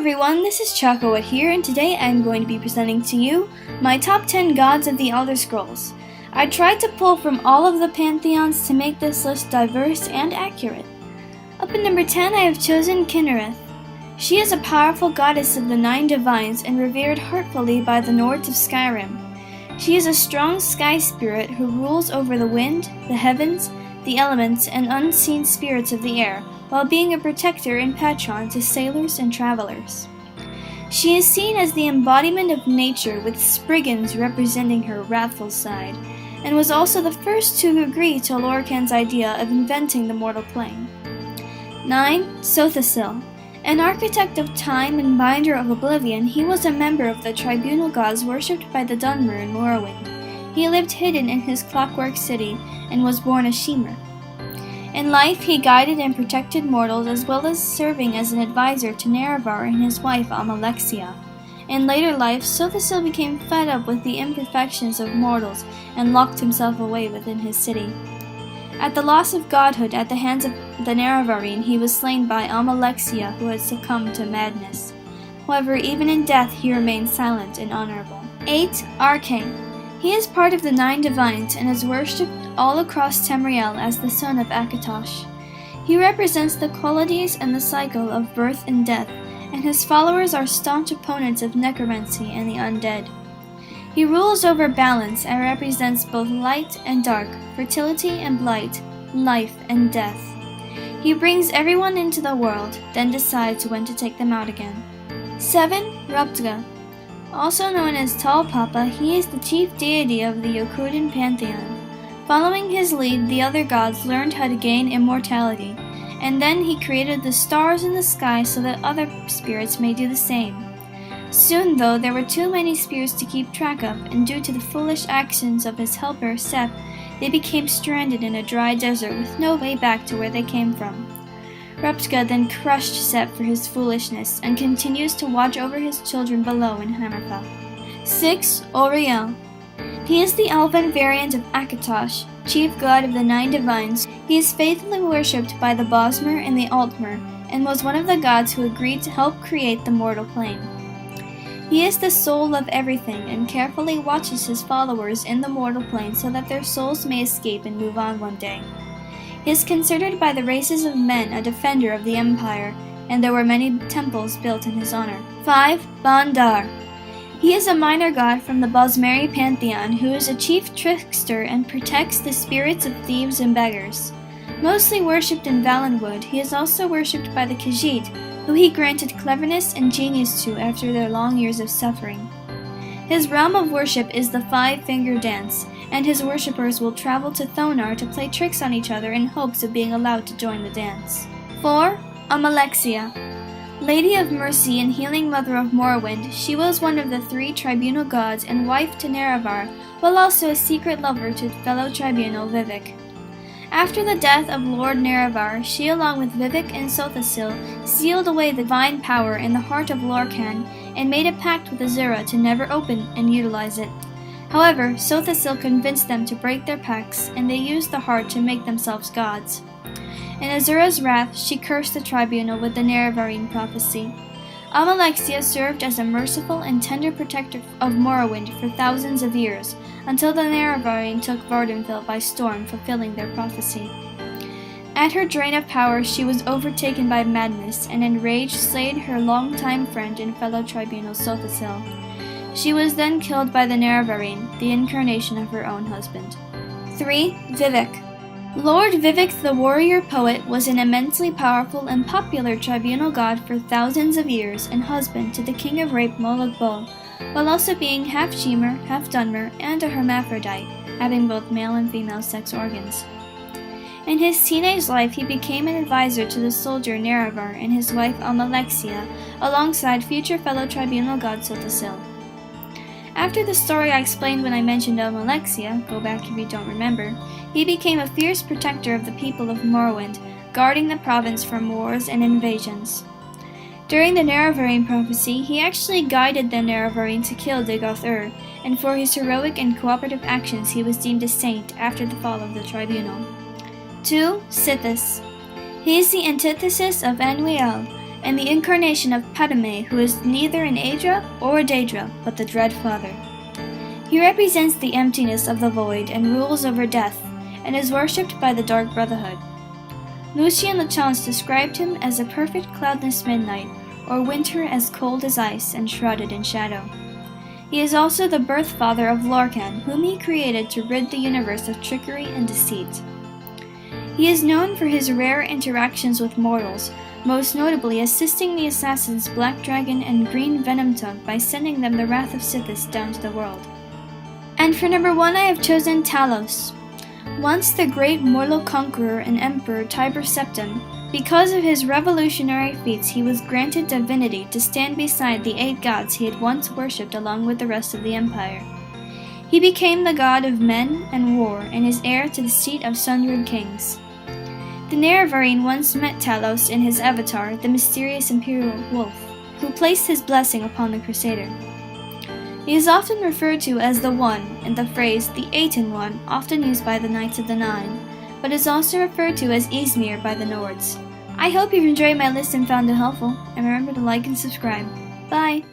everyone, this is ChakaWhat here, and today I'm going to be presenting to you my top 10 gods of the Elder Scrolls. I tried to pull from all of the pantheons to make this list diverse and accurate. Up at number 10 I have chosen Kyrath. She is a powerful goddess of the 9 divines and revered heartfully by the Nords of Skyrim. She is a strong sky spirit who rules over the wind, the heavens, the elements, and unseen spirits of the air, while being a protector and patron to sailors and travelers. She is seen as the embodiment of nature, with Spriggans representing her wrathful side, and was also the first to agree to Lorkhan's idea of inventing the mortal plane. 9. Sothasil. An architect of time and binder of oblivion, he was a member of the tribunal gods worshipped by the Dunmer in Morrowind. He lived hidden in his clockwork city and was born Ashima. In life, he guided and protected mortals, as well as serving as an advisor to Nerevar and his wife Almalexia. In later life, Sothasil became fed up with the imperfections of mortals and locked himself away within his city. At the loss of godhood at the hands of the Nerevarine, he was slain by Almalexia, who had succumbed to madness. However, even in death, he remained silent and honorable. 8. Arcane. He is part of the 9 divines and is worshipped all across Tamriel as the son of Akatosh. He represents the qualities and the cycle of birth and death, and his followers are staunch opponents of necromancy and the undead. He rules over balance and represents both light and dark, fertility and blight, life and death. He brings everyone into the world, then decides when to take them out again. 7. Ruptga. Also known as Tall Papa, he is the chief deity of the Yokudan pantheon. Following his lead, the other gods learned how to gain immortality, and then he created the stars in the sky so that other spirits may do the same. Soon, though, there were too many spirits to keep track of, and due to the foolish actions of his helper, Sep, they became stranded in a dry desert with no way back to where they came from. Ruptga then crushed Sep for his foolishness, and continues to watch over his children below in Hammerfell. 6. Oratio. He is the elven variant of Akatosh, chief god of the 9 divines. He is faithfully worshipped by the Bosmer and the Altmer, and was one of the gods who agreed to help create the mortal plane. He is the soul of everything, and carefully watches his followers in the mortal plane so that their souls may escape and move on one day. He is considered by the races of men a defender of the Empire, and there were many temples built in his honor. 5. Bondar. He is a minor god from the Bosmeri pantheon who is a chief trickster and protects the spirits of thieves and beggars. Mostly worshipped in Valenwood, he is also worshipped by the Khajiit, who he granted cleverness and genius to after their long years of suffering. His realm of worship is the 5-finger dance, and his worshippers will travel to Thonar to play tricks on each other in hopes of being allowed to join the dance. 4. Almalexia. Lady of Mercy and Healing Mother of Morrowind, she was one of the 3 tribunal gods and wife to Nerevar, while also a secret lover to fellow tribunal Vivec. After the death of Lord Nerevar, she along with Vivec and Sothasil sealed away the divine power in the heart of Lorkhan and made a pact with Azura to never open and utilize it. However, Sothasil convinced them to break their pacts, and they used the heart to make themselves gods. In Azura's wrath, she cursed the tribunal with the Nerevarine prophecy. Almalexia served as a merciful and tender protector of Morrowind for thousands of years, until the Nerevarine took Vardenfell by storm, fulfilling their prophecy. At her drain of power, she was overtaken by madness, and enraged slayed her longtime friend and fellow tribunal Sothasil. She was then killed by the Nerevarine, the incarnation of her own husband. 3. Vivec. Lord Vivec the warrior poet was an immensely powerful and popular tribunal god for thousands of years and husband to the king of rape Molag Bal, while also being half Shimmer, half Dunmer, and a hermaphrodite, having both male and female sex organs. In his teenage life, he became an advisor to the soldier Nerevar and his wife Almalexia, alongside future fellow tribunal god Sothasil. After the story I explained when I mentioned Almalexia, go back if you don't remember, he became a fierce protector of the people of Morrowind, guarding the province from wars and invasions. During the Nerevarine prophecy, he actually guided the Nerevarine to kill Digoth-Ur, and for his heroic and cooperative actions he was deemed a saint after the fall of the tribunal. 2. Sithis. He is the antithesis of Anwiel, and the incarnation of Padme, who is neither an Daedra or a Daedra, but the Dread Father. He represents the emptiness of the void and rules over death, and is worshipped by the Dark Brotherhood. Lucian Lachance described him as a perfect cloudless midnight, or winter as cold as ice and shrouded in shadow. He is also the birth father of Lorcan, whom he created to rid the universe of trickery and deceit. He is known for his rare interactions with mortals, most notably assisting the assassins Black Dragon and Green Venomtongue by sending them the Wrath of Sithis down to the world. And for number 1 I have chosen Talos. Once the great mortal conqueror and emperor Tiber Septim, because of his revolutionary feats he was granted divinity to stand beside the 8 gods he had once worshipped along with the rest of the empire. He became the god of men and war and is heir to the seat of Sundred Kings. The Nerevarine once met Talos in his avatar, the mysterious Imperial Wolf, who placed his blessing upon the Crusader. He is often referred to as the One, and the phrase the 8-in-1 often used by the Knights of the Nine, but is also referred to as Ysmir by the Nords. I hope you've enjoyed my list and found it helpful, and remember to like and subscribe. Bye!